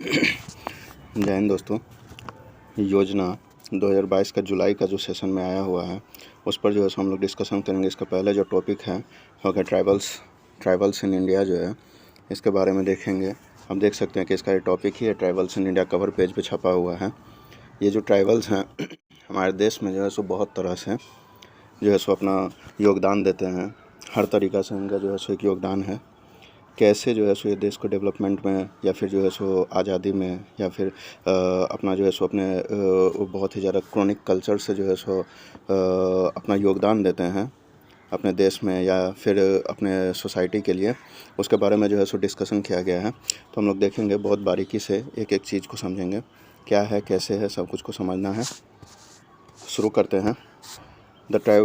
जय हिंद दोस्तों। योजना 2022 का जुलाई का जो सेशन में आया हुआ है उस पर जो है सो हम लोग डिस्कशन करेंगे। इसका पहले जो टॉपिक है होगा ट्राइबल्स इन इंडिया जो है इसके बारे में देखेंगे। हम देख सकते हैं कि इसका ये टॉपिक ही है, tribals in India cover page पे छपा हुआ है। ये जो ट्राइबल्स हैं हमारे देश में जो है सो बहुत तरह से जो है सो अपना योगदान देते हैं। हर तरीक़ा से इनका जो है सो एक योगदान है। कैसे जो है सो ये देश को डेवलपमेंट में या फिर जो है सो आज़ादी में या फिर अपना जो है सो अपने बहुत ही ज़्यादा क्रॉनिक कल्चर से जो है सो अपना योगदान देते हैं अपने देश में या फिर अपने सोसाइटी के लिए, उसके बारे में जो है सो डिस्कशन किया गया है। तो हम लोग देखेंगे बहुत बारीकी से, एक एक चीज़ को समझेंगे, क्या है कैसे है सब कुछ को समझना है। शुरू करते हैं।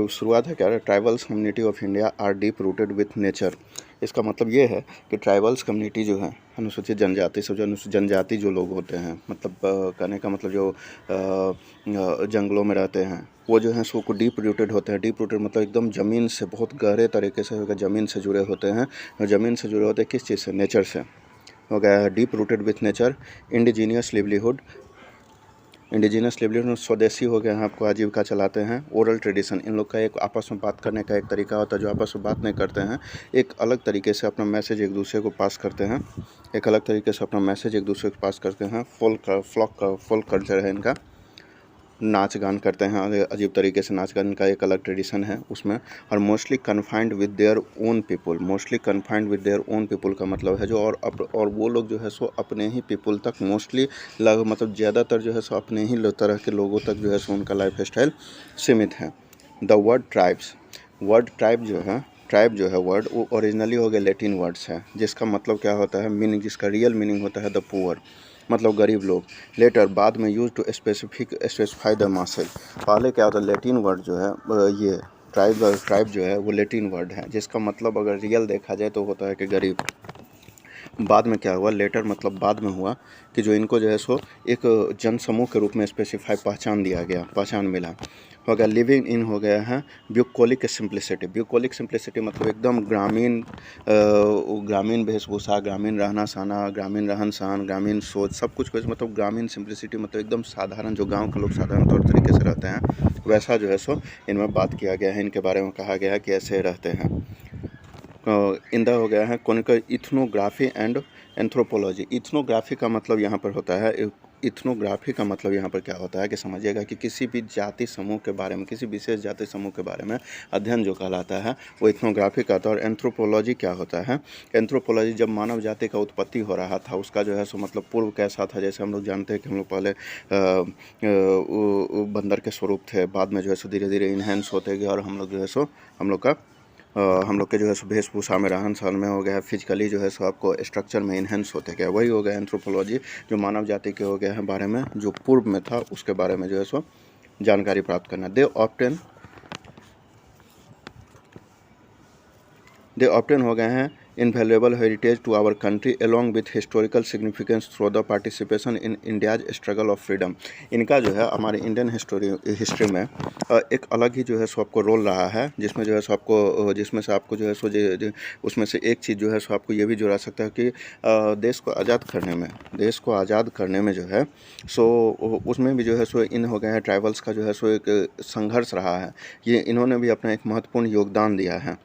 शुरुआत है क्या, tribals community of India are deep rooted with nature. इसका मतलब ये है कि ट्राइबल्स कम्युनिटी जो है अनुसूचित जनजाति सब जो अनुसूचित जनजाति जो लोग होते हैं, मतलब कहने का मतलब जो जंगलों में रहते हैं वो जो है सो को डीप रूटेड होते हैं। डीप रूटेड मतलब एकदम ज़मीन से बहुत गहरे तरीके से होगा, ज़मीन से जुड़े होते हैं। ज़मीन से जुड़े होते हैं किस चीज़ से? नेचर से हो गया है। Deep rooted with nature, indigenous livelihood स्वदेशी हो गए हैं, आपको आजीविका चलाते हैं। ओरल ट्रेडिशन, इन लोग का एक आपस में बात करने का एक तरीका होता है, जो आपस में बात नहीं करते हैं एक अलग तरीके से अपना मैसेज एक दूसरे को पास करते हैं, एक अलग तरीके से अपना मैसेज एक दूसरे को पास करते हैं। फोल्क कल्चर है इनका, नाच गान करते हैं अजीब तरीके से, नाच गान का एक अलग ट्रेडिशन है उसमें। और mostly confined with their own people, mostly confined with their own people का मतलब है जो और वो लोग जो है सो अपने ही पीपल तक मोस्टली मतलब ज़्यादातर जो है सो अपने ही तरह के लोगों तक जो है सो उनका लाइफ स्टाइल सीमित है। द वर्ड ट्राइब जो है वर्ड वो ओरिजिनली हो गया लैटिन वर्ड्स है, जिसका मतलब क्या होता है, मीनिंग, जिसका रियल मीनिंग होता है द पुअर, मतलब गरीब लोग। लेटर, बाद में, यूज टू स्पेसिफाई द मासल। पहले क्या होता है, लैटिन वर्ड जो है ये ट्राइब जो है वो लैटिन वर्ड है, जिसका मतलब अगर रियल देखा जाए तो होता है कि गरीब। बाद में क्या हुआ, लेटर मतलब बाद में हुआ कि जो इनको जो है सो एक जनसमूह के रूप में स्पेसिफाई पहचान मिला हो गया। लिविंग इन हो गया है ब्यूकोलिक सिंप्लिसिटी मतलब एकदम ग्रामीण वेशभूषा, ग्रामीण रहना सहना, ग्रामीण रहन सहन, ग्रामीण सोच, सब कुछ मतलब ग्रामीण सिंप्लिसिटी मतलब एकदम साधारण, जो गांव के लोग साधारण तौर तरीके से रहते हैं वैसा जो है सो इनमें बात किया गया है। इनके बारे में कहा गया है कि ऐसे रहते हैं। इंदा हो गया है conical ethnography and anthropology. Ethnography का मतलब यहाँ पर होता है, इथनोग्राफी का मतलब यहाँ पर क्या होता है कि समझिएगा कि किसी भी जाति समूह के बारे में, किसी विशेष जाति समूह के बारे में अध्ययन जो कहलाता है वो इथनोग्राफी का था। और एंथ्रोपोलॉजी क्या होता है, एंथ्रोपोलॉजी जब मानव जाति का उत्पत्ति हो रहा था उसका जो है सो मतलब पूर्व कैसा था। जैसे हम लोग जानते हैं कि हम लोग पहले बंदर के स्वरूप थे, बाद में जो है सो धीरे धीरे इन्हेंस होते गए और हम लोग जो है सो हम लोग के जो है सो वेशभूषा में, रहन सहन में हो गया है, फिजिकली जो है सो आपको स्ट्रक्चर में इन्हेंस होते गया, वही हो गया एंथ्रोपोलॉजी, जो मानव जाति के हो गया है बारे में, जो पूर्व में था उसके बारे में जो है सो जानकारी प्राप्त करना। दे ऑप्टेन हो गए हैं invaluable heritage to our country along with historical significance through the participation in India's struggle of freedom. इनका जो है हमारे इंडियन हिस्ट्री में एक अलग ही जो है सो आपको रोल रहा है, जिसमें जो है सो आपको जिसमें से आपको जो है सो उसमें से एक चीज़ जो है सो आपको ये भी जुड़ा सकता है कि देश को आज़ाद करने में जो है सो उसमें भी जो है सो इन हो गए हैं ट्राइबल्स का जो है सो एक संघर्ष रहा है। ये इन्होंने भी अपना एक महत्वपूर्ण योगदान दिया है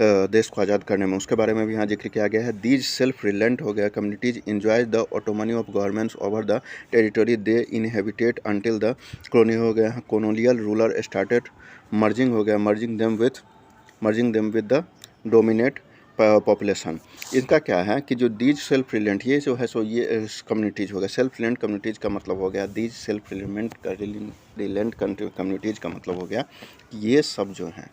देश को आज़ाद करने में, उसके बारे में भी यहाँ जिक्र किया गया है। दीज सेल्फ रिलेंट हो गया communities enjoy the autonomy of governments over the territory they inhabit until the colony हो गया है कॉलोनियल रूलर स्टार्टेड मर्जिंग हो गया merging them with the dominate population. इनका क्या है कि जो दीज सेल्फ रिलेंट, ये जो है सो ये कम्युनिटीज़ हो गया, सेल्फ रिलेंट कम्युनिटीज़ का मतलब हो गया, दीज सेल्फ रिलेंट कम्युनिटीज़ का मतलब हो गया ये सब जो हैं,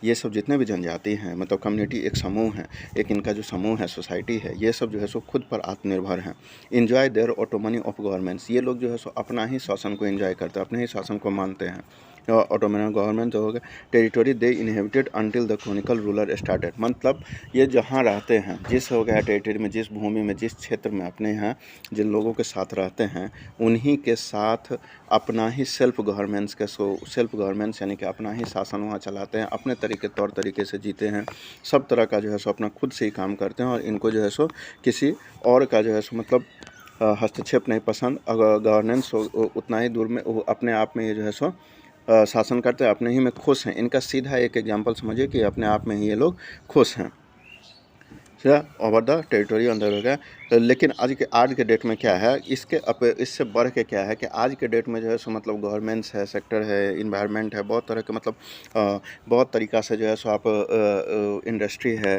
ये सब जितने भी जनजाति हैं, मतलब कम्युनिटी एक समूह है, एक इनका जो समूह है, सोसाइटी है, ये सब जो है सो खुद पर आत्मनिर्भर हैं। इन्जॉय देयर ऑटोमनी ऑफ गवर्नमेंट्स, ये लोग जो है सो अपना ही शासन को एंजॉय करते हैं, अपने ही शासन को मानते हैं। ऑटोमनी गवर्नमेंट जो हो गया territory they inhabited until the Chronicle ruler started, मतलब ये जहाँ रहते हैं, जिस हो गया टेरिटरी में, जिस भूमि में, जिस क्षेत्र में अपने यहाँ जिन लोगों के साथ रहते हैं उन्हीं के साथ अपना ही सेल्फ गवर्नमेंट्स यानी कि अपना ही शासन वहाँ चलाते हैं, अपने तौर तरीके से जीते हैं, सब तरह का जो है सो अपना खुद से ही काम करते हैं और इनको जो है सो किसी और का जो है सो मतलब हस्तक्षेप नहीं पसंद, गवर्नेंस उतना ही दूर में वो अपने आप में ये जो है सो शासन करते हैं, अपने ही में खुश हैं। इनका सीधा एक एग्जाम्पल समझिए कि अपने आप में ही ये लोग खुश हैं, over the territory on the हो गया। लेकिन आज के डेट में क्या है, इससे बढ़ के क्या है कि आज के डेट में जो है सो मतलब गवर्नमेंट्स है, सेक्टर है, इन्वायरमेंट है, बहुत तरह के मतलब बहुत तरीक़ा से जो है सो आप इंडस्ट्री है,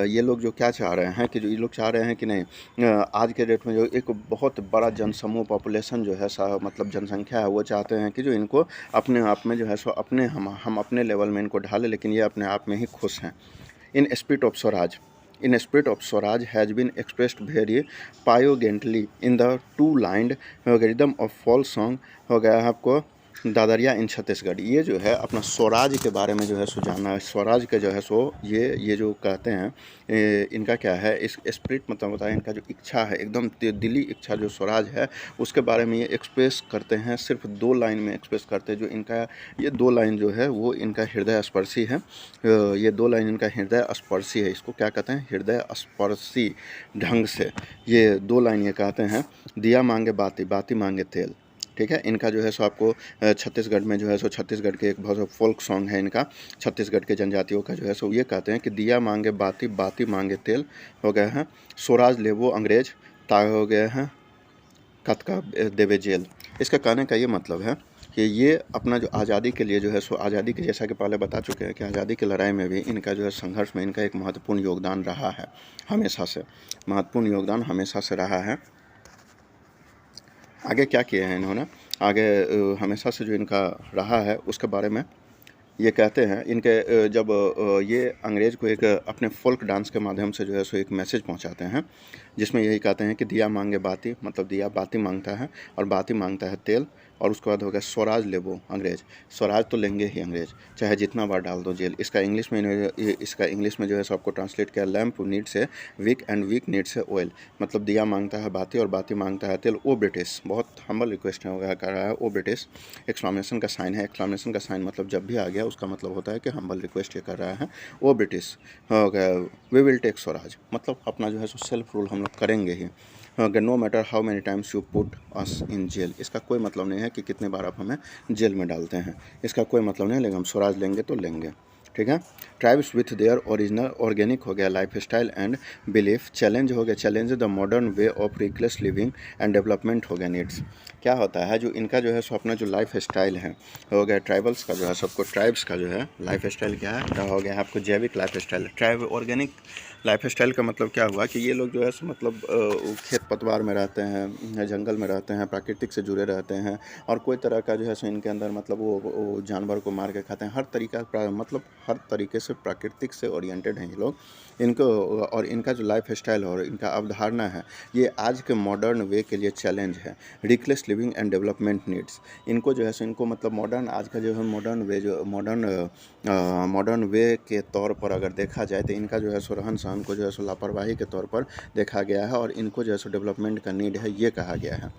ये लोग जो क्या चाह रहे हैं कि जो ये लोग चाह रहे हैं कि नहीं, आज के डेट में जो एक बहुत बड़ा जनसमूह पॉपुलेशन जो है मतलब जनसंख्या है, वो चाहते हैं कि जो इनको अपने आप में जो है सो अपने हम अपने लेवल में इनको ढालें, लेकिन ये अपने आप में ही खुश हैं। In spirit of Swaraj, in spirit of Swaraj has been expressed very poignantly in the two-lined rhythm of folk song हो गया है आपको दादरिया इन छत्तीसगढ़। ये जो है अपना स्वराज के बारे में जो है सो जाना है। स्वराज के जो है सो ये जो कहते हैं इनका क्या है, इस स्पिरिट मतलब होता है इनका जो इच्छा है, एकदम दिली इच्छा जो स्वराज है उसके बारे में ये एक्सप्रेस करते हैं। सिर्फ 2 लाइन में एक्सप्रेस करते हैं। जो इनका ये 2 लाइन जो है वो इनका हृदय स्पर्शी है। ये 2 लाइन इनका हृदय स्पर्शी है। इसको क्या कहते हैं, हृदय स्पर्शी ढंग से ये 2 लाइन ये कहते हैं, दिया मांगे बाती, बाती मांगे तेल। ठीक है, इनका जो है सो आपको छत्तीसगढ़ में जो है सो छत्तीसगढ़ के एक बहुत फोल्क सॉन्ग है इनका, छत्तीसगढ़ के जनजातियों का जो है सो ये कहते हैं कि दिया मांगे बाती, बाती मांगे तेल हो गया है, स्वराज लेवो अंग्रेज ता हो गया है, कतका देवे जेल। इसका कहने का ये मतलब है कि ये अपना जो आज़ादी के लिए जो है सो आज़ादी के, जैसा कि पहले बता चुके हैं कि आज़ादी की लड़ाई में भी इनका जो है संघर्ष में इनका एक महत्वपूर्ण योगदान रहा है, हमेशा से महत्वपूर्ण योगदान हमेशा से रहा है। आगे क्या किए हैं इन्होंने, आगे हमेशा से जो इनका रहा है उसके बारे में ये कहते हैं। इनके जब ये अंग्रेज़ को एक अपने फोल्क डांस के माध्यम से जो है सो एक मैसेज पहुंचाते हैं, जिसमें यही कहते हैं कि दिया मांगे बाती, मतलब दिया बाती मांगता है और बाती मांगता है तेल, और उसके बाद हो गया स्वराज लेबो अंग्रेज, स्वराज तो लेंगे ही अंग्रेज, चाहे जितना बार डाल दो जेल। इसका इंग्लिश में जो है सो आपको ट्रांसलेट किया, लैम्प नीड्स है वीक एंड वीक नीड्स है ऑयल, मतलब दिया मांगता है बाती और बाती मांगता है तेल। ओ ब्रिटिश, बहुत हम्बल रिक्वेस्ट है होगा कर रहा है, ओ ब्रिटिश एक्सक्लामेशन का साइन है। एक्सक्लामेशन का साइन मतलब जब भी आ गया उसका मतलब होता है कि हम्बल रिक्वेस्ट ये कर रहा है। ओ ब्रिटिश हो गया, वी विल टेक स्वराज, मतलब अपना जो है सो सेल्फ रूल हम लोग करेंगे ही। No matter how many times you put us in jail, इसका कोई मतलब नहीं है कि कितने बार आप हमें जेल में डालते हैं, इसका कोई मतलब नहीं है, लेकिन हम स्वराज लेंगे तो लेंगे। ठीक है। Tribes with their original organic हो गया life style and belief, challenge हो गया, challenge the modern way of reckless living and development हो गया नीड्स। क्या होता है जो इनका जो है सो अपना जो लाइफ स्टाइल है हो गया, ट्राइबल्स का जो है सबको ट्राइब्स का जो है लाइफ स्टाइल क्या है, तो हो गया आपको जैविक life style. Tribe organic life style का मतलब क्या हुआ कि ये लोग जो है सो मतलब खेत पतवार में रहते हैं, जंगल में रहते हैं, प्राकृतिक से जुड़े रहते हैं, और कोई तरह का जो है सो इनके अंदर मतलब वो जानवर को मार के खाते हैं। हर मतलब हर तरीके से प्राकृतिक से ओरिएंटेड हैं ये लोग। इनको और इनका जो लाइफ स्टाइल और इनका अवधारणा है ये आज के मॉडर्न वे के लिए चैलेंज है। रिकलेस लिविंग एंड डेवलपमेंट नीड्स, इनको जो है सो इनको मतलब मॉडर्न आज का जो है मॉडर्न वे के तौर पर अगर देखा जाए तो इनका जो है सो रहन सहन को जो है सो लापरवाही के तौर पर देखा गया है, और इनको जो है सो डेवलपमेंट का नीड है ये कहा गया है।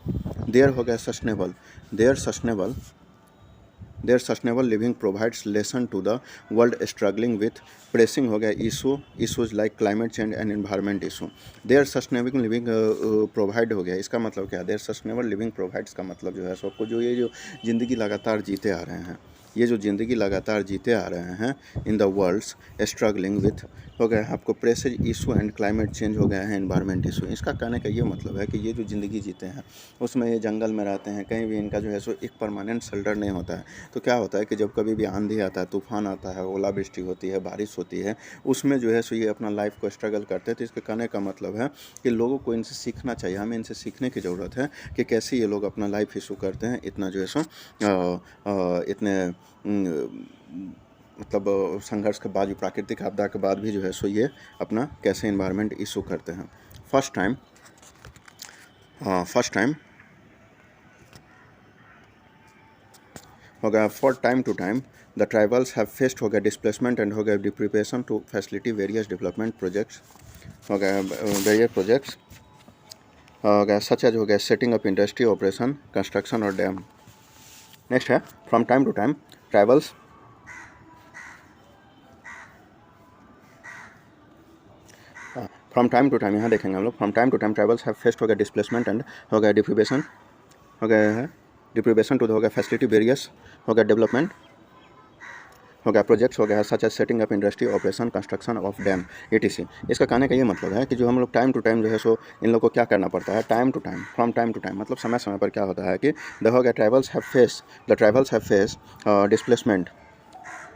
देयर हो गया sustainable, their sustainable living provides lesson to the world struggling with pressing हो गया issues like climate change and environment issue. Their sustainable living provide हो गया, इसका मतलब क्या है, देयर सस्टेनेबल लिविंग प्रोवाइड्स का मतलब जो है सबको जो ये जो ज़िंदगी लगातार जीते आ रहे हैं, ये जो ज़िंदगी लगातार जीते आ रहे हैं in the world's struggling with हो गया आपको presses issue and climate change हो गया है एनवायरनमेंट इशू। इसका कहने का ये मतलब है कि ये जो ज़िंदगी जीते हैं उसमें ये जंगल में रहते हैं, कहीं भी इनका जो है सो एक परमानेंट शेल्टर नहीं होता है। तो क्या होता है कि जब कभी भी आंधी आता है, तूफान आता है, ओलावृष्टि होती है, बारिश होती है, उसमें जो है सो ये अपना लाइफ को स्ट्रगल करते हैं। तो इसके कहने का मतलब है कि लोगों को इनसे सीखना चाहिए, हमें इनसे सीखने की ज़रूरत है कि कैसे ये लोग अपना लाइफ इशू करते हैं, इतना जो है सो इतने मतलब संघर्ष के बाद भी, प्राकृतिक आपदा के बाद भी जो है सो ये अपना कैसे इन्वायरमेंट इशू करते हैं। फर्स्ट टाइम हो गया, for time to time the tribals have faced हो गया डिस्प्लेसमेंट एंड हो गया deprivation to facility various development projects हो गया, वेरियस प्रोजेक्ट्स हो गया सच एज हो गया setting up industry operation construction और डैम। नेक्स्ट है from time to time tribals from time to time, यहाँ देखेंगे हम लोग, from time to time tribals have faced हो गया डिस्प्लेसमेंट एंड हो गया डिप्रीवेशन, हो गया है डिप्रीवेशन टू हो गया फैसिलिटी वेरियस हो गया डेवलपमेंट हो गया प्रोजेक्ट्स हो गया such as setting up industry operation construction of dam etc। इसका कहने का ये मतलब है कि जो हम लोग टाइम टू टाइम जो है सो इन लोग को क्या करना पड़ता है, time to time, from time to time मतलब समय समय पर क्या होता है कि द हो गया ट्राइबल्स हैव फेस डिस्प्लेसमेंट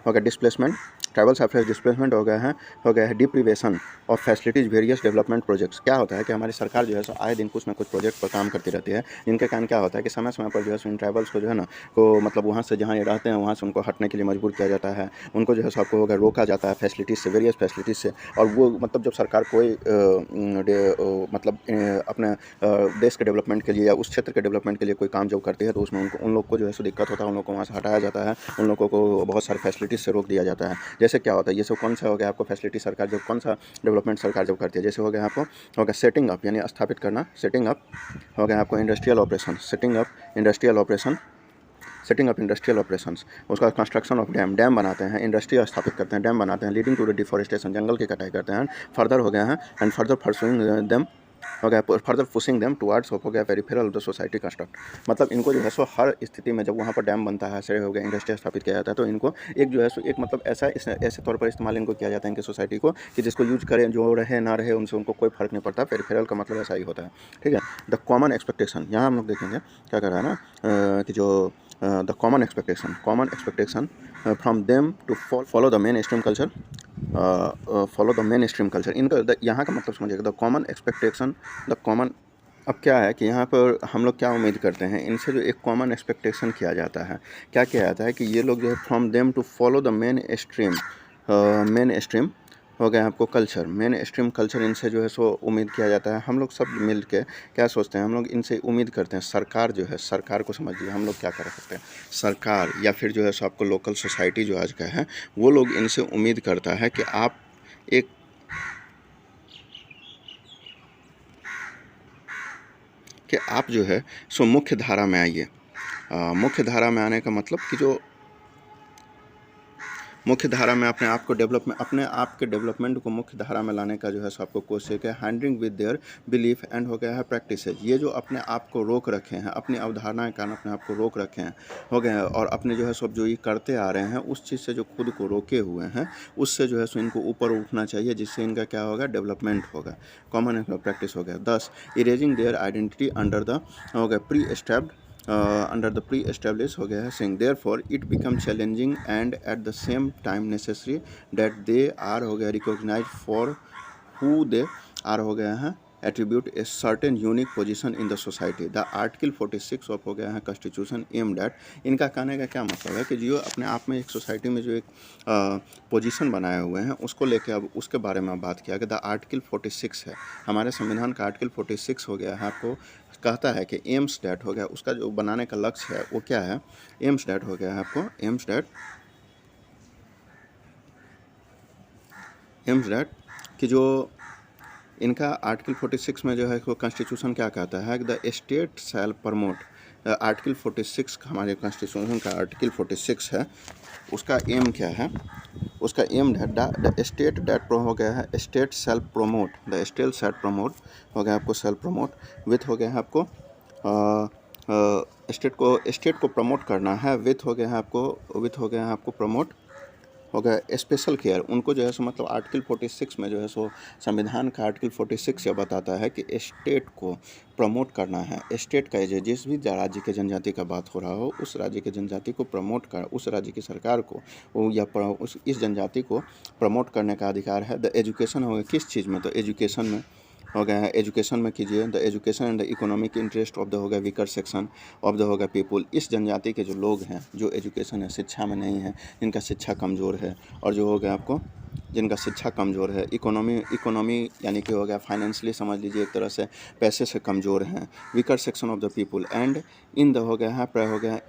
हो गया displacement, tribals have face displacement हो गया है deprivation of facilities various development projects. क्या होता है कि हमारी सरकार जो है सो आए दिन कुछ ना कुछ प्रोजेक्ट पर काम करती रहती है, जिनके कारण क्या होता है कि समय समय पर जो है सो इन ट्राइबल्स को जो है ना को मतलब वहाँ से जहाँ ये रहते हैं वहाँ से उनको हटने के लिए मजबूर किया जाता है, उनको जो है सो आपको होगा रोका जाता है फैसिलिटीज़ से, वेरियस फैसिलिटीज़ से। और वो मतलब जब सरकार कोई मतलब अपने देश के डेवलपमेंट के लिए या उस क्षेत्र के डेवलपमेंट के लिए कोई काम जब करती है तो उसमें उनको उन लोग को जो है सो दिक्कत होता है, उन लोग को वहाँ से हटाया जाता है, उन लोगों को बहुत सारे फैसिलिटीज़ से रोक दिया जाता है। जैसे क्या होता है, ये सब कौन सा हो गया आपको फैसिलिटी सरकार जब कौन सा डेवलपमेंट सरकार जब करती है, जैसे हो गया आपको हो गया सेटिंग अप यानी स्थापित करना, सेटिंग अप हो गया आपको industrial operation, setting up industrial operation, setting up industrial operations, उसका कंस्ट्रक्शन ऑफ डैम, डैम बनाते हैं, इंडस्ट्री स्थापित करते हैं, डैम बनाते हैं, लीडिंग टू द डिफॉरेस्टेशन, जंगल की कटाई करते हैं, फर्दर हो गया है एंड फर्दर परसुइंग देम हो गया फर्दर पुशिंग देम टुवर्ड्स हो गया peripheral of the society construct. मतलब इनको जो है सो हर स्थिति में जब वहाँ पर डैम बनता है, से हो गया इंडस्ट्री स्थापित किया जाता है, तो इनको एक जो है सो एक मतलब ऐसे तौर पर इस्तेमाल इनको किया जाता है इनकी सोसाइटी को कि जिसको यूज करें जो रहे ना रहे उनसे उनको कोई फर्क नहीं पड़ता, पेरिफेरल का मतलब ऐसा ही होता है, ठीक है। द कॉमन एक्सपेक्टेशन, यहाँ हम लोग देखेंगे क्या कर रहा है ना कि जो the common expectation from them to follow the mainstream culture, follow the mainstream culture. इनका यहाँ का मतलब समझिएगा, the common expectation, the common. अब क्या है कि यहाँ पर हम लोग क्या उम्मीद करते हैं इनसे, जो एक कॉमन एक्सपेक्टेशन किया जाता है, क्या किया जाता है कि ये लोग जो है from them to follow the mainstream हो गया आपको कल्चर, मेन स्ट्रीम कल्चर, इनसे जो है सो उम्मीद किया जाता है। हम लोग सब मिल के क्या सोचते हैं, हम लोग इनसे उम्मीद करते हैं, सरकार जो है, सरकार को समझिए हम लोग क्या कर सकते हैं, सरकार या फिर जो है सो आपको लोकल सोसाइटी जो आज का है वो लोग इनसे उम्मीद करता है कि आप एक कि आप जो है सो मुख्य धारा में आइए। मुख्य धारा में आने का मतलब कि जो मुख्य धारा में अपने आप के डेवलपमेंट को मुख्य धारा में लाने का जो है सो आपको कोशिश है, handling with their belief and हो गया है प्रैक्टिसेज। ये जो अपने आप को रोक रखे हैं, अपनी अवधारणाएं के कारण अपने आप को रोक रखे हैं हो गए हैं, और अपने जो है सब जो ये करते आ रहे हैं उस चीज़ से जो खुद को रोके हुए हैं उससे जो है सो इनको ऊपर उठना चाहिए, जिससे इनका क्या होगा, डेवलपमेंट होगा, कॉमन प्रैक्टिस हो गया। 10 erasing their identity under the हो गया pre established under the pre-established हो गया है saying therefore it become challenging and at the same time necessary that they are हो गया recognized for who they are हो गया है attribute a certain unique position in the society। the article 46 of हो गया है constitution aimed at। इनका कहने का क्या मतलब है कि जो अपने आप में एक सोसाइटी में जो एक पोजीशन बनाए हुए हैं उसको लेके अब उसके बारे में बात किया कि द आर्टिकल 46 है, हमारे संविधान का आर्टिकल 46 हो गया है, आपको कहता है कि एम्स डैट हो गया, उसका जो बनाने का लक्ष्य है वो क्या है, एम्स डैट हो गया है आपको, एम्स डैट कि जो इनका आर्टिकल 46 में जो है वो कॉन्स्टिट्यूशन क्या कहता है कि the state shall promote, article 46 हमारे कॉन्स्टिट्यूशन का आर्टिकल 46 है, उसका एम क्या है, उसका एम है द स्टेट डैट हो गया है state self promote, the state self promote हो गया आपको सेल्फ प्रोमोट विथ हो गया है आपको स्टेट को प्रमोट करना है विथ हो गया है आपको, विथ हो गया है आपको प्रमोट हो गया स्पेशल केयर। उनको जो है सो मतलब आर्टिकल 46 में जो है सो संविधान का आर्टिकल 46 ये बताता है कि स्टेट को प्रमोट करना है, स्टेट का जो जिस भी राज्य के जनजाति का बात हो रहा हो उस राज्य के जनजाति को प्रमोट कर, उस राज्य की सरकार को या इस जनजाति को प्रमोट करने का अधिकार है। द एजुकेशन हो गया किस चीज़ में, तो एजुकेशन में हो गया है, एजुकेशन में कीजिए, the education and the economic interest of the हो गया वीकर सेक्शन ऑफ द हो गया पीपुल। इस जनजाति के जो लोग हैं जो एजुकेशन है, शिक्षा में नहीं है, जिनका शिक्षा कमज़ोर है, और जो हो गया आपको जिनका शिक्षा कमज़ोर है, इकोनॉमी यानी कि हो गया फाइनेंशियली समझ लीजिए एक तरह से पैसे से कमज़ोर हैं, weaker section of the people and in the हो गया है हो गया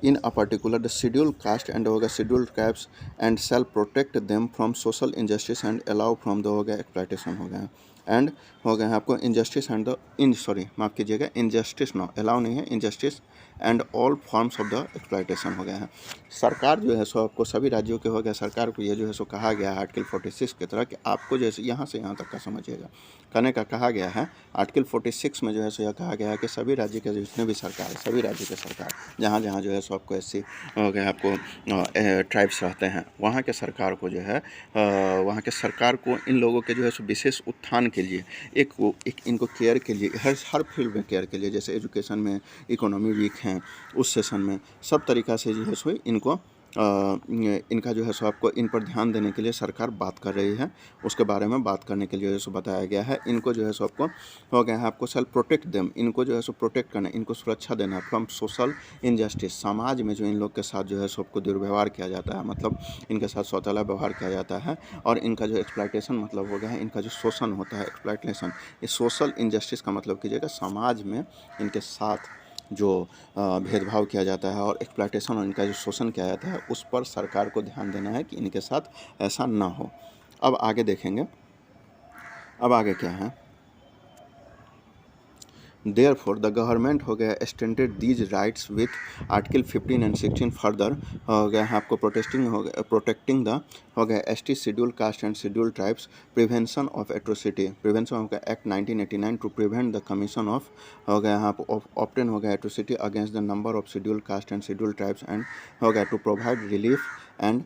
इन अ particular the scheduled caste and होगा scheduled tribes and shall protect them from social injustice and allow from the हो गया exploitation हो गया एंड हो गया है आपको इनजस्टिस एंड द माफ़ कीजिएगा, इनजस्टिस नो अलाउ नहीं है, injustice and all forms of the exploitation हो गया है। सरकार जो है सो आपको सभी राज्यों के हो गया, सरकार को ये जो है सो कहा गया है आर्टिकल 46 की तरह कि आपको जैसे यहाँ से यहाँ तक का समझिएगा, कहने का कहा गया है आर्टिकल 46 में जो है सो यह कहा गया है कि सभी राज्य के जितने भी सरकार, सभी राज्य के सरकार जहाँ जहाँ जो है सो आपको SC हो गया, आपको ट्राइब्स रहते हैं, वहाँ के सरकार को जो है वहाँ के सरकार को इन लोगों के जो है सो विशेष उत्थान के लिए एक इनको केयर के लिए हर फील्ड में केयर के लिए, जैसे एजुकेशन में, इकोनॉमी वीक हैं उस सेशन में सब तरीक़ा से जो है सो इनको इनका जो है सो आपको इन पर ध्यान देने के लिए सरकार बात कर रही है। उसके बारे में बात करने के लिए जो है सो बताया गया है। इनको जो है सो आपको हो गया है आपको सेल्फ प्रोटेक्ट देम, इनको जो है सो प्रोटेक्ट करना, इनको सुरक्षा देना फ्रॉम सोशल इनजस्टिस, समाज में जो इन लोग के साथ जो है सो आपको दुर्व्यवहार किया जाता है, मतलब इनके साथ सौतेला व्यवहार किया जाता है, और इनका जो एक्सप्लॉयटेशन मतलब हो गया है, इनका जो शोषण होता है एक्सप्लॉयटेशन, ये सोशल इनजस्टिस का मतलब कीजिएगा समाज में इनके साथ जो भेदभाव किया जाता है और एक्सप्लॉयटेशन और इनका जो शोषण किया जाता है उस पर सरकार को ध्यान देना है कि इनके साथ ऐसा ना हो। अब आगे देखेंगे, अब आगे क्या है। Therefore, the government हो गया extended these rights with Article 15 and 16 further हो गया आपको protecting the हो गया ST scheduled caste and scheduled tribes, prevention of atrocity, prevention हो गया Act 1989 to prevent the commission of हो गया आप obtain हो गया atrocity against the number of scheduled caste and scheduled tribes and हो गया to provide relief and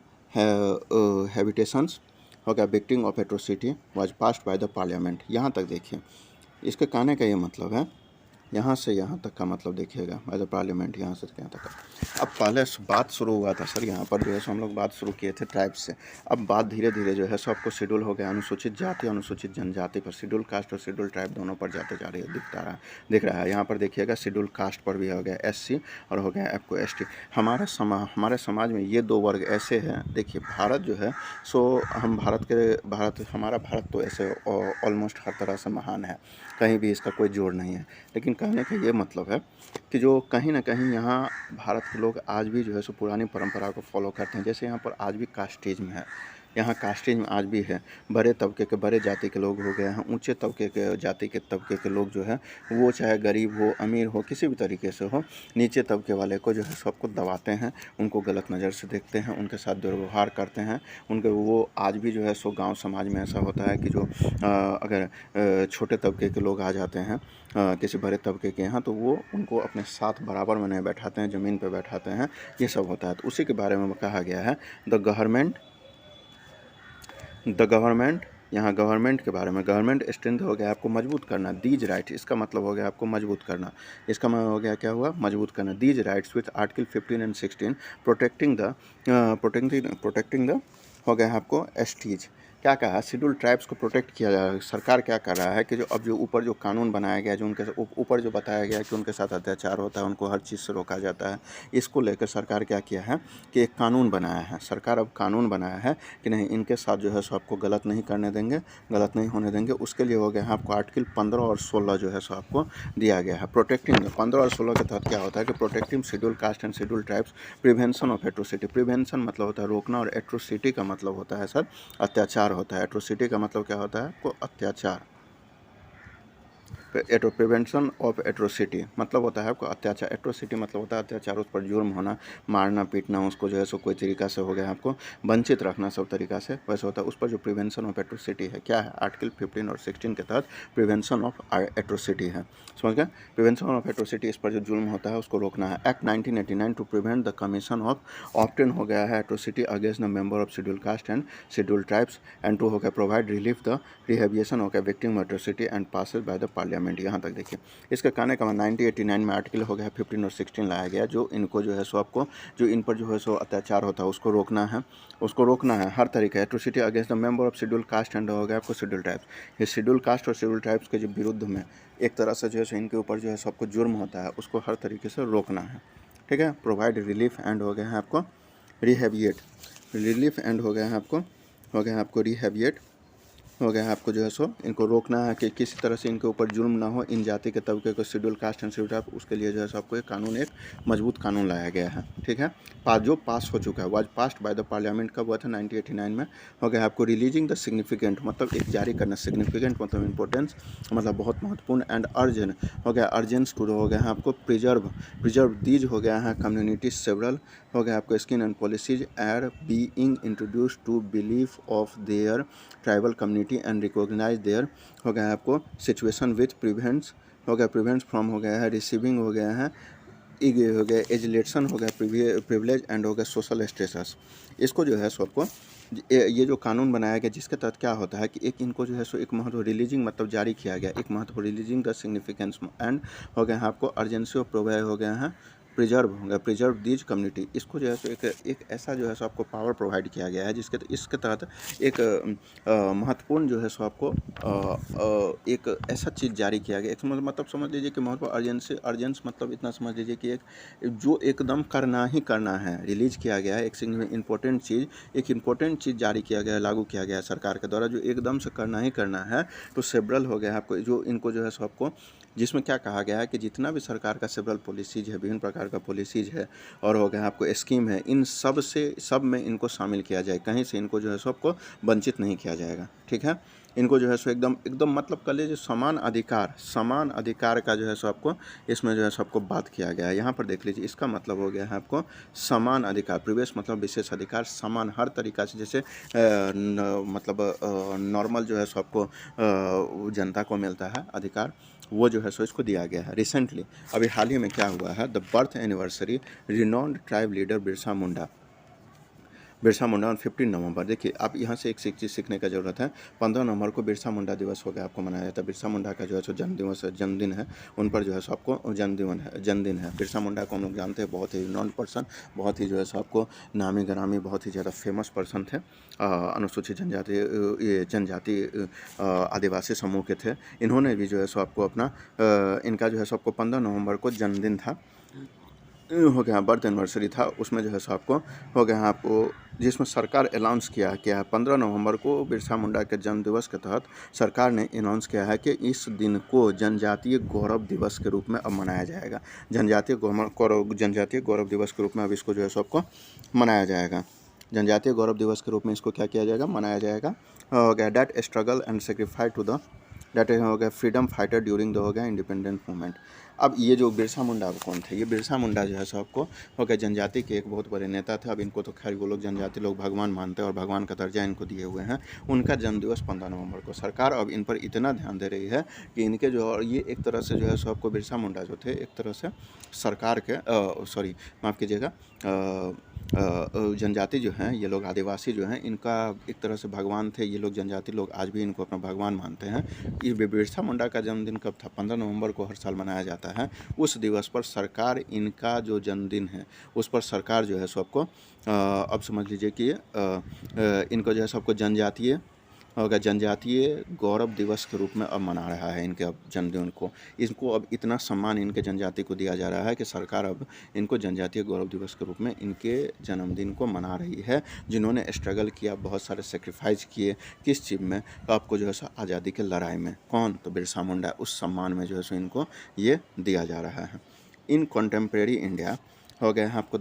habitations हो गया victim of atrocity was passed by the parliament। यहाँ तक देखिए, इसके कहने का ये मतलब है, यहाँ से यहाँ तक का मतलब देखिएगा एज ए पार्लियामेंट, यहाँ से यहाँ तक का। अब पहले बात शुरू हुआ था सर, यहाँ पर जो है सो हम लोग बात शुरू किए थे ट्राइब्स से, अब बात धीरे धीरे जो है सो आपको शेड्यूल हो गया अनुसूचित जाति अनुसूचित जनजाति पर, शेड्यूल कास्ट और शेड्यूल ट्राइब दोनों पर जाते जा रही है, दिख रहा है। यहाँ पर देखिएगा शेड्यूल कास्ट पर भी हो गया SC और हो गया आपको ST। हमारे समाज में ये दो वर्ग ऐसे हैं, देखिए भारत जो है सो हम हमारा भारत तो ऐसे ऑलमोस्ट हर तरह से महान है, कहीं भी इसका कोई जोड़ नहीं है, लेकिन कहने का ये मतलब है कि जो कहीं ना कहीं यहाँ भारत के लोग आज भी जो है सो पुरानी परंपरा को फॉलो करते हैं। जैसे यहाँ पर आज भी कास्टिज्म है, यहाँ कास्टिज्म आज भी है, बड़े तबके के बड़े जाति के लोग हो गए हैं, ऊंचे तबके के जाति के तबके के लोग जो है वो चाहे गरीब हो अमीर हो किसी भी तरीके से हो, नीचे तबके वाले को जो है सबको दबाते हैं, उनको गलत नज़र से देखते हैं, उनके साथ दुर्व्यवहार करते हैं उनके। वो आज भी जो है सो गांव समाज में ऐसा होता है कि जो अगर छोटे तबके के लोग आ जाते हैं किसी बड़े तबके के यहाँ, तो वो उनको अपने साथ बराबर में नहीं बैठाते हैं, ज़मीन पर बैठाते हैं, ये सब होता है। तो उसी के बारे में कहा गया है द गवर्नमेंट, यहाँ गवर्नमेंट के बारे में, गवर्नमेंट स्ट्रेंथ हो गया आपको मजबूत करना, दीज राइट्स इसका मतलब हो गया आपको मजबूत करना, इसका मतलब हो गया क्या हुआ मजबूत करना, these rights with article 15 and 16 protecting the हो गया आपको STs। क्या कहा, शेड्यूल ट्राइब्स को प्रोटेक्ट किया जा रहा है। सरकार क्या कर रहा है कि जो अब जो ऊपर जो कानून बनाया गया है, जो उनके ऊपर जो बताया गया है कि उनके साथ अत्याचार होता है, उनको हर चीज़ से रोका जाता है, इसको लेकर सरकार क्या किया है कि एक कानून बनाया है। सरकार अब कानून बनाया है कि नहीं, इनके साथ जो है सो आपको गलत नहीं करने देंगे, गलत नहीं होने देंगे। उसके लिए हो गया है आपको आर्टिकल 15 और 16 जो है सो आपको दिया गया है। प्रोटेक्टिंग 15 और 16 के तहत क्या होता है कि protecting schedule caste and schedule tribes, prevention of atrocity, prevention मतलब होता है रोकना, और एट्रोसिटी का मतलब होता है सर अत्याचार होता है। एट्रोसिटी का मतलब क्या होता है आपको अत्याचार, प्रिवेंशन ऑफ एट्रोसिटी मतलब होता है आपको अत्याचार, एट्रोसिटी मतलब होता है अत्याचार, उस पर जुर्म होना, मारना पीटना, उसको जो है सो कोई तरीका से हो गया आपको वंचित रखना सब तरीका से, वैसे होता है। उस पर जो प्रिवेंशन ऑफ एट्रोसिटी है क्या है, आर्टिकल 15 और 16 के तहत प्रिवेंशन ऑफ एट्रोसिटी है, समझ गए। प्रिवेंशन ऑफ एट्रोसिटी, इस पर जो जुर्म होता है उसको रोकना है। Act 1989 to prevent the commission of ऑप्टेन हो गया है atrocity against the member of schedule caste and schedule tribes and to हो गया प्रोवाइड रिलीफ द रिहेबिएशन हो गया victim atrocity and passes by the parliament. यहाँ तक देखिए, इसके कहने का 1989 में आर्टिकल हो गया 15 और 16 लाया गया, जो इनको जो है सो आपको जो इन पर जो है सो अत्याचार होता है उसको रोकना है, हर तरीके। Atrocity against the member of schedule caste and हो गया आपको शेड्यूल ट्राइब्स, ये शेड्यूल कास्ट और शेड्यूल ट्राइब्स के जो विरुद्ध में एक तरह से जो है सो इनके ऊपर जो है सो आपको जुर्म होता है उसको हर तरीके से रोकना है, ठीक है। प्रोवाइड रिलीफ एंड हो गया है आपको रिहेबिएट, रिलीफ एंड हो गया है आपको रिहेबिएट हो गया है आपको जो है सो इनको रोकना है कि किसी तरह से इनके ऊपर जुल्म ना हो, इन जाति के तबके को, schedule caste and schedule tribe, उसके लिए जो है सो आपको एक कानून, एक मजबूत कानून लाया गया है। ठीक है, जो पास हो चुका है, was passed by the parliament, कब हुआ था 1989 में। हो गया आपको रिलीजिंग द सिग्निफिकेंट, मतलब एक जारी करना, सिग्निफिकेंट मतलब इंपॉर्टेंस, मतलब बहुत महत्वपूर्ण, एंड अर्जन हो गया, अर्जेंस टू हो गया है आपको प्रिजर्व दीज हो गया है कम्युनिटी सेवरल हो गया आपको schemes and policies are being introduce to belief of their tribal community and recognise their हो गया है आपको सिचुएशन विथ प्रिवेंट्स फ्रॉम हो गया है रिसीविंग हो गया है हो गया एजुलेशन हो गया प्रिविलेज एंड हो गया सोशल स्टेटस। इसको जो है सो आपको ये जो कानून बनाया गया, जिसके तहत क्या होता है कि एक इनको जो है सो एक महत्व रिलीजिंग मतलब जारी किया गया, एक महत्व रिलीजिंग द सिग्निफिकेंस एंड हो गया आपको अर्जेंसी ऑफ प्रोवाइड हो गया है प्रिजर्व दीज कम्युनिटी। इसको जो है सो एक ऐसा जो है सो आपको पावर प्रोवाइड किया गया है जिसके इसके तहत एक महत्वपूर्ण जो है सो आपको एक ऐसा चीज़ जारी किया गया, एक मतलब समझ लीजिए कि महत्व अर्जेंस मतलब इतना समझ लीजिए कि एक जो एकदम करना ही करना है, रिलीज किया गया है, एक इम्पोर्टेंट चीज़ जारी किया गया है, लागू किया गया है सरकार के द्वारा, जो एकदम से करना ही करना है। तो सेवरल हो गया आपको जो इनको जो है सो आपको, जिसमें क्या कहा गया है कि जितना भी सरकार का सेवरल पॉलिसीज है, विभिन्न प्रकार का पॉलिसीज है और हो गया आपको स्कीम है, इन सब में इनको शामिल किया जाए, कहीं से इनको जो है सो आपको वंचित नहीं किया जाएगा। ठीक है, इनको जो है सो एकदम मतलब कर लीजिए समान अधिकार का जो है सो आपको इसमें जो है सो आपको बात किया गया है। यहाँ पर देख लीजिए, इसका मतलब हो गया है आपको समान अधिकार, प्रीवियस मतलब विशेष अधिकार, समान हर तरीका से, जैसे मतलब नॉर्मल जो है सो आपको जनता को मिलता है अधिकार, वो जो है सो इसको दिया गया है। रिसेंटली अभी हाल ही में क्या हुआ है, the birth anniversary renowned tribe leader Birsa Munda on 15 नवंबर। देखिए आप यहाँ से एक चीज़ सीखने का जरूरत है। 15 नवंबर को बिरसा मुंडा दिवस हो गया आपको मनाया जाता है। बिरसा मुंडा का जो है सो जन्मदिन है, उन पर जो है सो आपको जन्मदिन है। बिरसा मुंडा को हम लोग जानते हैं, बहुत ही रिनोन्ड पर्सन, बहुत ही जो है सो आपको नामी ग्रामी, बहुत ही ज़्यादा फेमस पर्सन थे, अनुसूचित जनजाति आदिवासी समूह के थे। इन्होंने भी जो है सो आपको अपना इनका जो है सो आपको 15 नवंबर को जन्मदिन था, हो गया बर्थ एनिवर्सरी था, उसमें जो है सो आपको हो गया आपको जिसमें सरकार अनाउंस किया है 15 नवंबर को बिरसा मुंडा के जन्म दिवस के तहत सरकार ने अनाउंस किया है कि इस दिन को जनजातीय गौरव दिवस के रूप में अब मनाया जाएगा। जनजातीय गौरव दिवस के रूप में अब इसको जो है सो आपको मनाया जाएगा। जनजातीय गौरव दिवस के रूप में इसको क्या किया जाएगा, मनाया जाएगा। हो गया their struggle and sacrifice to the their हो गया फ्रीडम फाइटर ड्यूरिंग द हो गया इंडिपेंडेंट मूवमेंट। अब ये जो बिरसा मुंडा कौन थे, ये बिरसा मुंडा जो है सो आपको हो गया जनजाति के एक बहुत बड़े नेता थे। अब इनको तो खैर वो लोग जनजाति लोग भगवान मानते हैं और भगवान का दर्जा इनको दिए हुए हैं। उनका जन्मदिवस 15 नवंबर को। सरकार अब इन पर इतना ध्यान दे रही है कि इनके जो, और ये एक तरह से जो है सो आपको बिरसा मुंडा जो थे एक तरह से सरकार के माफ़ कीजिएगा जनजाति जो हैं, ये लोग आदिवासी जो हैं, इनका एक तरह से भगवान थे ये लोग। जनजाति लोग आज भी इनको अपना भगवान मानते हैं। ये बिरसा मुंडा का जन्मदिन कब था, 15 नवंबर को हर साल मनाया जाता है। उस दिवस पर सरकार इनका जो जन्मदिन है उस पर सरकार जो है सो आपको अब समझ लीजिए कि इनको जो है सबको जनजातीय गौरव दिवस के रूप में अब मना रहा है इनके अब जन्मदिन को। इसको अब इतना सम्मान इनके जनजाति को दिया जा रहा है कि सरकार अब इनको जनजातीय गौरव दिवस के रूप में इनके जन्मदिन को मना रही है। जिन्होंने स्ट्रगल किया, बहुत सारे सेक्रीफाइस किए, किस चीज़ में, तो आपको जो है सो आज़ादी के लड़ाई में। कौन, तो बिरसा मुंडा। उस सम्मान में जो है सो इनको ये दिया जा रहा है। इन कॉन्टेम्प्रेरी इंडिया हो गया है आपको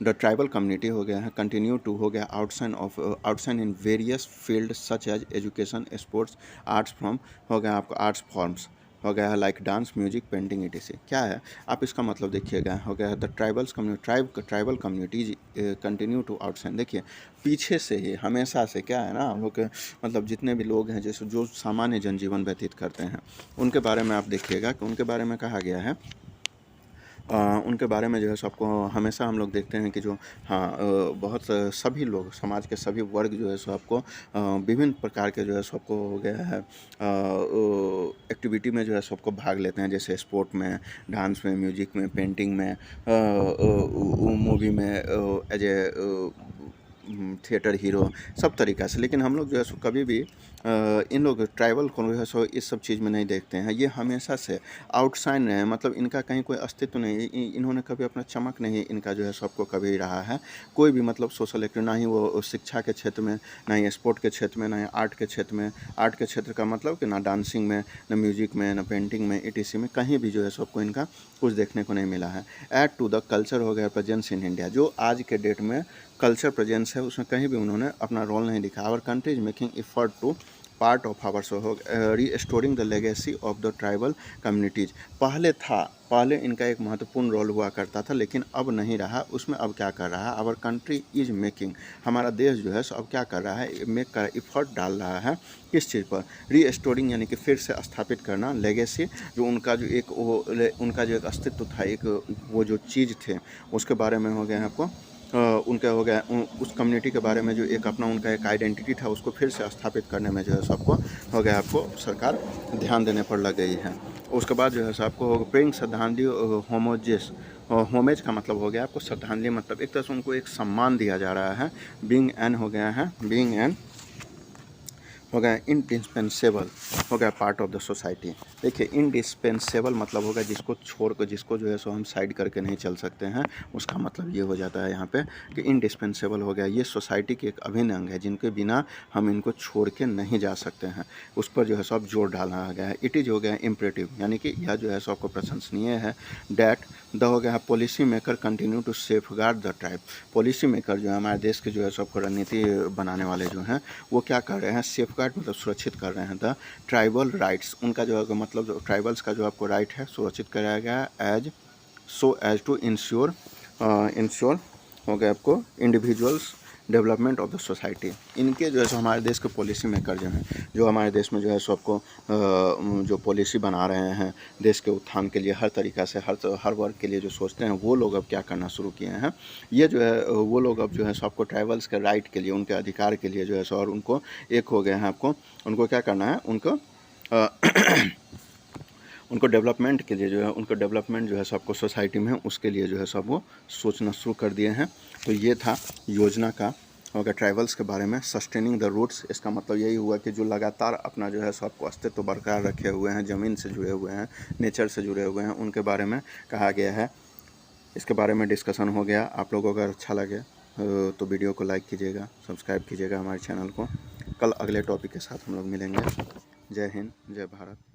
द ट्राइबल कम्युनिटी हो गया है कंटिन्यू टू हो गया outshine in various field such as education, sports, arts from हो गया आपको आर्ट्स फॉर्म्स हो गया है like dance, music, painting etc। क्या है, आप इसका मतलब देखिएगा, हो गया है the tribal communities continue to outshine. देखिए पीछे से ही हमेशा से क्या है ना, हम लोग मतलब जितने भी लोग हैं जैसे जो सामान्य जनजीवन व्यतीत करते हैं उनके बारे में आप देखिएगा कि उनके बारे में कहा गया है, उनके बारे में जो है सबको हमेशा हम लोग देखते हैं कि जो बहुत सभी लोग, समाज के सभी वर्ग जो है सो आपको विभिन्न प्रकार के जो है सबको हो गया है एक्टिविटी में जो है सबको भाग लेते हैं, जैसे स्पोर्ट में, डांस में, म्यूजिक में, पेंटिंग में, मूवी में, एज ए थिएटर हीरो, सब तरीक़ा से। लेकिन हम लोग जो है सो कभी भी इन लोग ट्राइबल को जो है सो इस सब चीज़ में नहीं देखते हैं। ये हमेशा से आउटसाइड रहे हैं, मतलब इनका कहीं कोई अस्तित्व नहीं, इन्होंने कभी अपना चमक नहीं इनका जो है सबको कभी रहा है। कोई भी मतलब सोशल एक्टिव, ना ही वो शिक्षा के क्षेत्र में, ना ही स्पोर्ट के क्षेत्र में, ना ही आर्ट के क्षेत्र में। आर्ट के क्षेत्र का मतलब कि ना डांसिंग में, ना म्यूजिक में, ना पेंटिंग में, ETC में कहीं भी जो है सबको इनका कुछ देखने को नहीं मिला है। ऐड टू द कल्चर हो गया प्रेजेंस इन इंडिया, जो आज के डेट में कल्चर प्रेजेंस है उसमें कहीं भी उन्होंने अपना रोल नहीं दिखा। Our country is making effort to part of our so restoring the legacy of the tribal communities. पहले इनका एक महत्वपूर्ण रोल हुआ करता था, लेकिन अब नहीं रहा। उसमें अब क्या कर रहा है, आवर कंट्री इज मेकिंग, हमारा देश जो है सो अब क्या कर रहा है, मेक कर एफर्ट डाल रहा है किस चीज़ पर, रीस्टोरिंग यानी कि फिर से स्थापित करना, लेगेसी जो उनका जो एक उनका जो एक अस्तित्व था, एक वो जो चीज़ थे उसके बारे में हो गया है आपको, उनका हो गया उस कम्युनिटी के बारे में जो एक अपना उनका एक आइडेंटिटी था उसको फिर से स्थापित करने में जो है सबको हो गया आपको सरकार ध्यान देने पर लग गई है। उसके बाद जो है सो आपको पेइंग श्रद्धांजलि होमोजेस, होमेज का मतलब हो गया आपको श्रद्धांजलि, मतलब एक तरह से उनको एक सम्मान दिया जा रहा है। बीइंग एन हो गया है, बीइंग एन हो गया इंडिस्पेंसेबल, हो गया पार्ट ऑफ द सोसाइटी। देखिए इंडिस्पेंसेबल मतलब होगा जिसको छोड़ कर, जिसको जो है सो हम साइड करके नहीं चल सकते हैं, उसका मतलब ये हो जाता है यहाँ पे कि इंडिस्पेंसेबल हो गया, ये सोसाइटी के एक अभिन्न अंग है जिनके बिना हम इनको छोड़ के नहीं जा सकते हैं। उस पर जो है सब जोर डाला गया है। इट इज हो गया इम्परेटिव, यानी कि यह जो है सो आपको प्रशंसनीय है। डैट द हो गया policy maker continue to safeguard the tribe, policy maker जो है हमारे देश के जो है सबको रणनीति बनाने वाले जो हैं वो क्या कर रहे हैं, सेफ गार्ड मतलब सुरक्षित कर रहे हैं द ट्राइबल राइट्स, उनका जो है मतलब जो ट्राइबल्स का जो आपको राइट है सुरक्षित कराया गया as so as to ensure हो गया आपको individuals development of the society. इनके जो है सो हमारे देश के पॉलिसी मेकर जो हैं, जो हमारे देश में जो है सो आपको जो पॉलिसी बना रहे हैं देश के उत्थान के लिए, हर तरीक़ा से हर वर्ग के लिए जो सोचते हैं, वो लोग अब क्या करना शुरू किए हैं, ये जो है वो लोग अब जो है सो आपको ट्राइबल्स के राइट के लिए, उनके अधिकार के लिए जो है सो, और उनको एक हो गए हैं आपको, उनको क्या करना है, उनको उनको डेवलपमेंट के लिए जो है, उनको डेवलपमेंट जो है सबको सोसाइटी में उसके लिए जो है सब वो सोचना शुरू कर दिए हैं। तो ये था योजना का होगा ट्राइबल्स के बारे में, सस्टेनिंग द रूट्स। इसका मतलब यही हुआ कि जो लगातार अपना जो है सबको अस्तित्व बरकरार रखे हुए हैं, ज़मीन से जुड़े हुए हैं, नेचर से जुड़े हुए हैं, उनके बारे में कहा गया है। इसके बारे में डिस्कशन हो गया। आप लोगों को अगर अच्छा लगे तो वीडियो को लाइक कीजिएगा, सब्सक्राइब कीजिएगा हमारे चैनल को। कल अगले टॉपिक के साथ हम लोग मिलेंगे। जय हिंद, जय भारत।